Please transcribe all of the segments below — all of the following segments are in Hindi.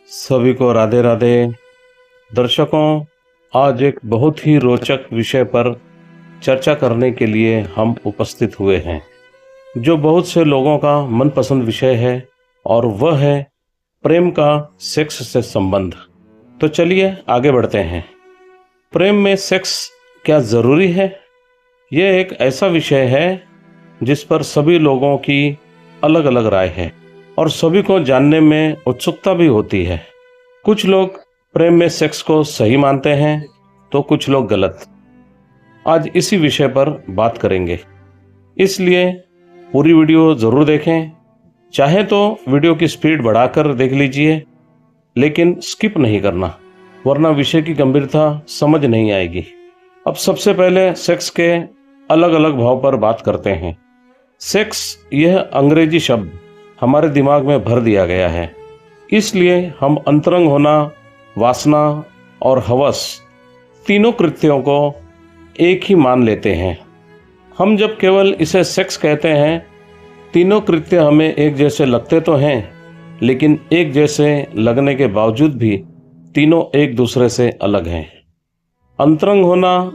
सभी को राधे राधे। दर्शकों, आज एक बहुत ही रोचक विषय पर चर्चा करने के लिए हम उपस्थित हुए हैं, जो बहुत से लोगों का मनपसंद विषय है और वह है प्रेम का सेक्स से संबंध। तो चलिए आगे बढ़ते हैं। प्रेम में सेक्स क्या ज़रूरी है? यह एक ऐसा विषय है जिस पर सभी लोगों की अलग अलग राय है और सभी को जानने में उत्सुकता भी होती है। कुछ लोग प्रेम में सेक्स को सही मानते हैं तो कुछ लोग गलत। आज इसी विषय पर बात करेंगे, इसलिए पूरी वीडियो ज़रूर देखें। चाहे तो वीडियो की स्पीड बढ़ाकर देख लीजिए, लेकिन स्किप नहीं करना, वरना विषय की गंभीरता समझ नहीं आएगी। अब सबसे पहले सेक्स के अलग अलग भाव पर बात करते हैं। सेक्स यह अंग्रेजी शब्द हमारे दिमाग में भर दिया गया है, इसलिए हम अंतरंग होना, वासना और हवस तीनों कृत्यों को एक ही मान लेते हैं। हम जब केवल इसे सेक्स कहते हैं, तीनों कृत्य हमें एक जैसे लगते तो हैं, लेकिन एक जैसे लगने के बावजूद भी तीनों एक दूसरे से अलग हैं। अंतरंग होना,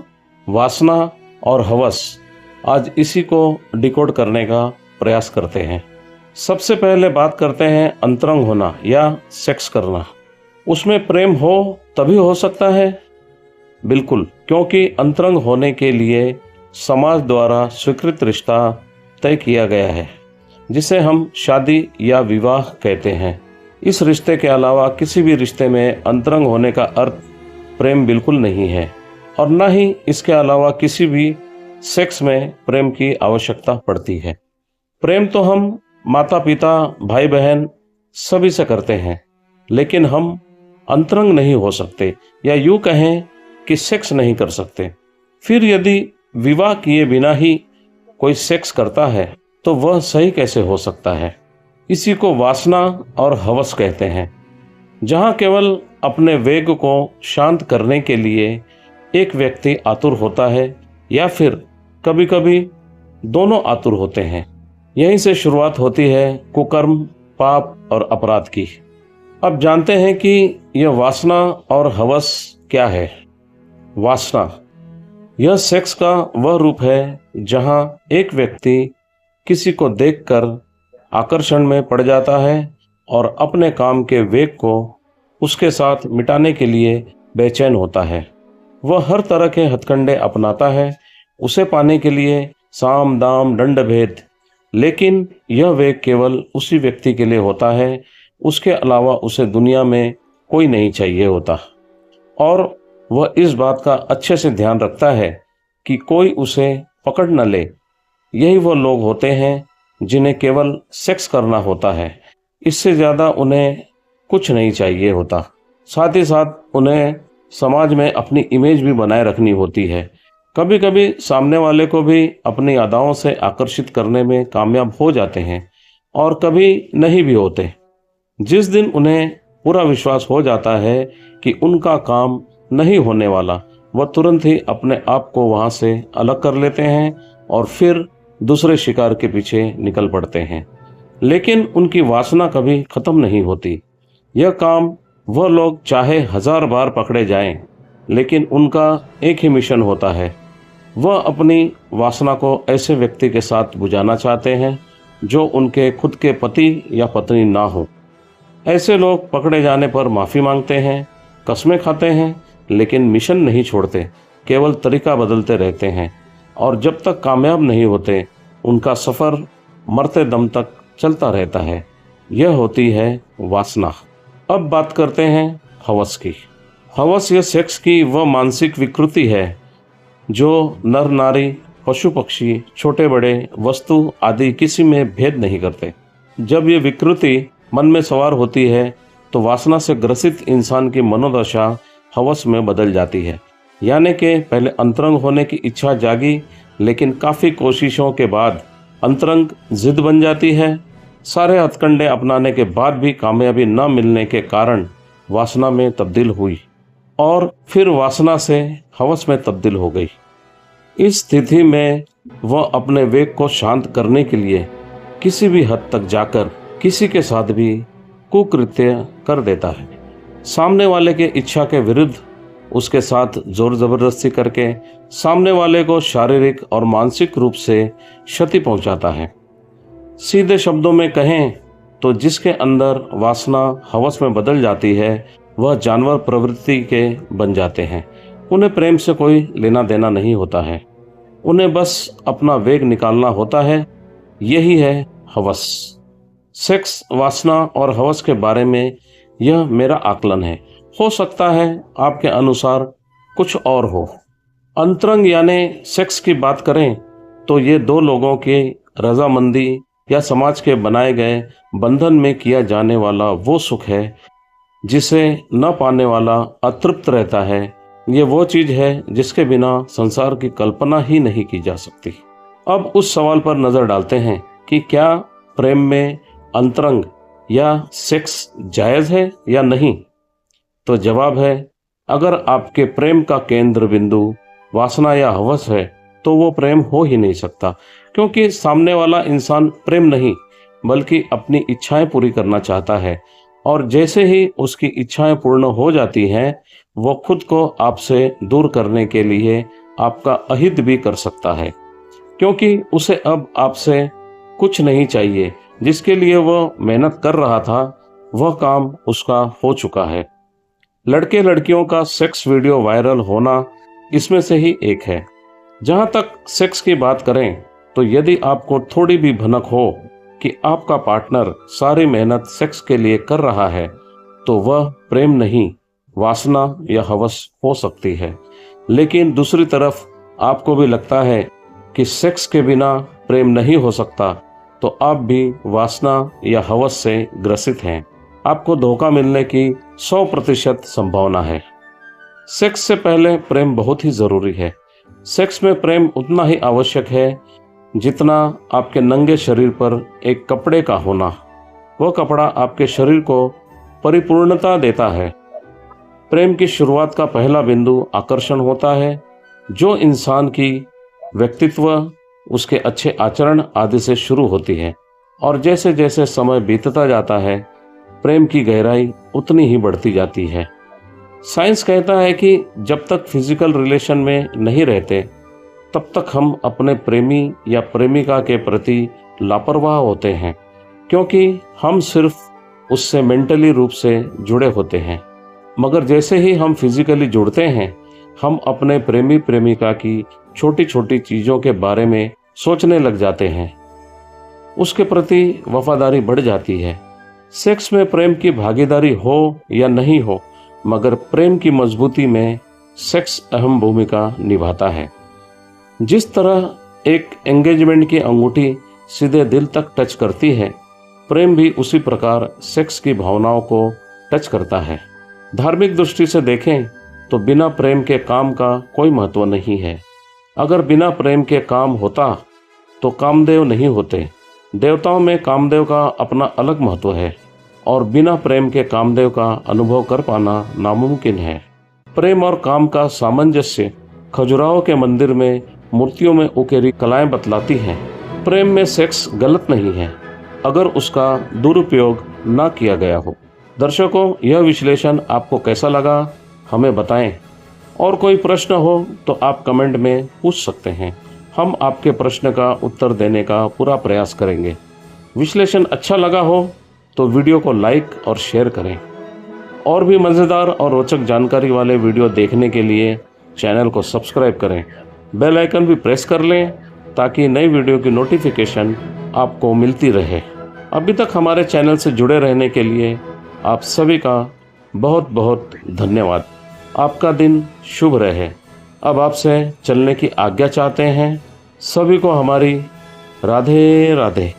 वासना और हवस, आज इसी को डिकोड करने का प्रयास करते हैं। सबसे पहले बात करते हैं अंतरंग होना या सेक्स करना। उसमें प्रेम हो तभी हो सकता है? बिल्कुल, क्योंकि अंतरंग होने के लिए समाज द्वारा स्वीकृत रिश्ता तय किया गया है, जिसे हम शादी या विवाह कहते हैं। इस रिश्ते के अलावा किसी भी रिश्ते में अंतरंग होने का अर्थ प्रेम बिल्कुल नहीं है, और न ही इसके अलावा किसी भी सेक्स में प्रेम की आवश्यकता पड़ती है। प्रेम तो हम माता पिता, भाई बहन सभी से करते हैं, लेकिन हम अंतरंग नहीं हो सकते, या यूँ कहें कि सेक्स नहीं कर सकते। फिर यदि विवाह किए बिना ही कोई सेक्स करता है तो वह सही कैसे हो सकता है? इसी को वासना और हवस कहते हैं, जहाँ केवल अपने वेग को शांत करने के लिए एक व्यक्ति आतुर होता है, या फिर कभी कभी दोनों आतुर होते हैं। यहीं से शुरुआत होती है कुकर्म, पाप और अपराध की। अब जानते हैं कि यह वासना और हवस क्या है। वासना यह सेक्स का वह रूप है जहां एक व्यक्ति किसी को देखकर आकर्षण में पड़ जाता है और अपने काम के वेग को उसके साथ मिटाने के लिए बेचैन होता है। वह हर तरह के हथकंडे अपनाता है उसे पाने के लिए, साम दाम दंड भेद, लेकिन यह वेग केवल उसी व्यक्ति के लिए होता है। उसके अलावा उसे दुनिया में कोई नहीं चाहिए होता, और वह इस बात का अच्छे से ध्यान रखता है कि कोई उसे पकड़ न ले। यही वो लोग होते हैं जिन्हें केवल सेक्स करना होता है, इससे ज़्यादा उन्हें कुछ नहीं चाहिए होता। साथ ही साथ उन्हें समाज में अपनी इमेज भी बनाए रखनी होती है। कभी कभी सामने वाले को भी अपनी अदाओं से आकर्षित करने में कामयाब हो जाते हैं, और कभी नहीं भी होते। जिस दिन उन्हें पूरा विश्वास हो जाता है कि उनका काम नहीं होने वाला, वह तुरंत ही अपने आप को वहां से अलग कर लेते हैं और फिर दूसरे शिकार के पीछे निकल पड़ते हैं। लेकिन उनकी वासना कभी खत्म नहीं होती। यह काम वह लोग चाहे 1000 बार पकड़े जाएं, लेकिन उनका एक ही मिशन होता है। वह अपनी वासना को ऐसे व्यक्ति के साथ बुझाना चाहते हैं जो उनके खुद के पति या पत्नी ना हो। ऐसे लोग पकड़े जाने पर माफ़ी मांगते हैं, कस्में खाते हैं, लेकिन मिशन नहीं छोड़ते, केवल तरीका बदलते रहते हैं, और जब तक कामयाब नहीं होते उनका सफ़र मरते दम तक चलता रहता है। यह होती है वासना। अब बात करते हैं हवस की। हवस या सेक्स की वह मानसिक विकृति है जो नर नारी, पशु पक्षी, छोटे बड़े, वस्तु आदि किसी में भेद नहीं करते। जब ये विकृति मन में सवार होती है तो वासना से ग्रसित इंसान की मनोदशा हवस में बदल जाती है। यानी कि पहले अंतरंग होने की इच्छा जागी, लेकिन काफ़ी कोशिशों के बाद अंतरंग जिद बन जाती है। सारे हथकंडे अपनाने के बाद भी कामयाबी न मिलने के कारण वासना में तब्दील हुई, और फिर वासना से हवस में तब्दील हो गई। इस स्थिति में वह अपने वेग को शांत करने के लिए किसी भी हद तक जाकर किसी के साथ भी कुकृत्य कर देता है। सामने वाले के इच्छा के विरुद्ध उसके साथ जोर जबरदस्ती करके सामने वाले को शारीरिक और मानसिक रूप से क्षति पहुंचाता है। सीधे शब्दों में कहें तो जिसके अंदर वासना हवस में बदल जाती है वह जानवर प्रवृत्ति के बन जाते हैं। उन्हें प्रेम से कोई लेना देना नहीं होता है, उन्हें बस अपना वेग निकालना होता है। यही है हवस। सेक्स, वासना और हवस के बारे में यह मेरा आकलन है। हो सकता है आपके अनुसार कुछ और हो। अंतरंग यानी सेक्स की बात करें तो ये दो लोगों की रजामंदी या समाज के बनाए गए बंधन में किया जाने वाला वो सुख है जिसे न पाने वाला अतृप्त रहता है। ये वो चीज है जिसके बिना संसार की कल्पना ही नहीं की जा सकती। अब उस सवाल पर नजर डालते हैं कि क्या प्रेम में अंतरंग या सेक्स जायज है या नहीं। तो जवाब है, अगर आपके प्रेम का केंद्र बिंदु वासना या हवस है तो वो प्रेम हो ही नहीं सकता, क्योंकि सामने वाला इंसान प्रेम नहीं बल्कि अपनी इच्छाएं पूरी करना चाहता है, और जैसे ही उसकी इच्छाएं पूर्ण हो जाती हैं वो खुद को आपसे दूर करने के लिए आपका अहित भी कर सकता है, क्योंकि उसे अब आपसे कुछ नहीं चाहिए। जिसके लिए वह मेहनत कर रहा था वह काम उसका हो चुका है। लड़के लड़कियों का सेक्स वीडियो वायरल होना इसमें से ही एक है। जहां तक सेक्स की बात करें तो यदि आपको थोड़ी भी भनक हो कि आपका पार्टनर सारी मेहनत सेक्स के लिए कर रहा है तो वह प्रेम नहीं, वासना या हवस हो सकती है। लेकिन दूसरी तरफ आपको भी लगता है कि सेक्स के बिना प्रेम नहीं हो सकता तो आप भी वासना या हवस से ग्रसित हैं। आपको धोखा मिलने की 100% संभावना है। सेक्स से पहले प्रेम बहुत ही जरूरी है। सेक्स में प्रेम उतना ही आवश्यक है जितना आपके नंगे शरीर पर एक कपड़े का होना। वह कपड़ा आपके शरीर को परिपूर्णता देता है। प्रेम की शुरुआत का पहला बिंदु आकर्षण होता है, जो इंसान की व्यक्तित्व, उसके अच्छे आचरण आदि से शुरू होती है, और जैसे जैसे समय बीतता जाता है प्रेम की गहराई उतनी ही बढ़ती जाती है। साइंस कहता है कि जब तक फिजिकल रिलेशन में नहीं रहते तब तक हम अपने प्रेमी या प्रेमिका के प्रति लापरवाह होते हैं, क्योंकि हम सिर्फ उससे मेंटली रूप से जुड़े होते हैं। मगर जैसे ही हम फिजिकली जुड़ते हैं हम अपने प्रेमी प्रेमिका की छोटी छोटी चीज़ों के बारे में सोचने लग जाते हैं, उसके प्रति वफादारी बढ़ जाती है। सेक्स में प्रेम की भागीदारी हो या नहीं हो, मगर प्रेम की मजबूती में सेक्स अहम भूमिका निभाता है। जिस तरह एक एंगेजमेंट की अंगूठी सीधे दिल तक टच करती है, प्रेम भी उसी प्रकार सेक्स की भावनाओं को टच करता है। धार्मिक दृष्टि से देखें तो बिना प्रेम के काम का कोई महत्व नहीं है। अगर बिना प्रेम के काम होता तो कामदेव नहीं होते। देवताओं में कामदेव का अपना अलग महत्व है, और बिना प्रेम के कामदेव का अनुभव कर पाना नामुमकिन है। प्रेम और काम का सामंजस्य खजुराहो के मंदिर में मूर्तियों में उकेरी कलाएं बतलाती हैं। प्रेम में सेक्स गलत नहीं है अगर उसका दुरुपयोग ना किया गया हो। दर्शकों, यह विश्लेषण आपको कैसा लगा हमें बताएं, और कोई प्रश्न हो तो आप कमेंट में पूछ सकते हैं। हम आपके प्रश्न का उत्तर देने का पूरा प्रयास करेंगे। विश्लेषण अच्छा लगा हो तो वीडियो को लाइक और शेयर करें। और भी मज़ेदार और रोचक जानकारी वाले वीडियो देखने के लिए चैनल को सब्सक्राइब करें। बेल आइकन भी प्रेस कर लें ताकि नई वीडियो की नोटिफिकेशन आपको मिलती रहे। अभी तक हमारे चैनल से जुड़े रहने के लिए आप सभी का बहुत बहुत धन्यवाद। आपका दिन शुभ रहे। अब आपसे चलने की आज्ञा चाहते हैं। सभी को हमारी राधे राधे।